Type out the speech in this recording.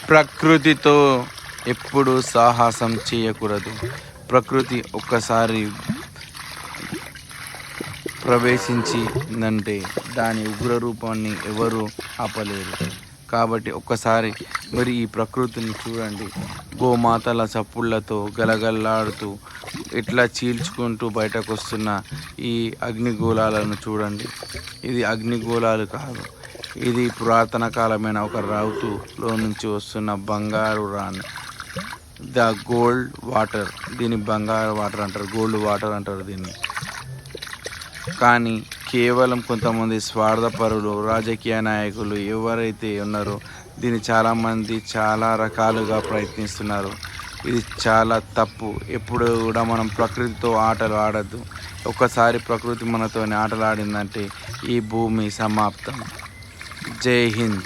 ప్రకృతితో ఎప్పుడు సాహసం చేయకూడదు. ప్రకృతి ఒక్కసారి ప్రవేశించిందంటే దాని ఉగ్రరూపాన్ని ఎవరు ఆపలేరు. కాబట్టి ఒక్కసారి మరి ఈ ప్రకృతిని చూడండి. గోమాతల చప్పుళ్లతో గలగల్లాడుతూ ఇట్లా చీల్చుకుంటూ బయటకు వస్తున్న ఈ అగ్నిగోళాలను చూడండి. ఇది అగ్నిగోళాలు కాదు, ఇది పురాతన కాలమైన ఒక రౌతులో నుంచి వస్తున్న బంగారు రాణి, ద గోల్డ్ వాటర్. దీన్ని బంగారు వాటర్ అంటారు, గోల్డ్ వాటర్ అంటారు దీన్ని. కానీ కేవలం కొంతమంది స్వార్థపరులు, రాజకీయ నాయకులు ఎవరైతే ఉన్నారో దీన్ని చాలామంది చాలా రకాలుగా ప్రయత్నిస్తున్నారు. ఇది చాలా తప్పు. ఎప్పుడు కూడా మనం ప్రకృతితో ఆటలు ఆడద్దు. ఒక్కసారి ప్రకృతి మనతో ఆటలు ఆడిందంటే ఈ భూమి సమాప్తం. జై హింద్.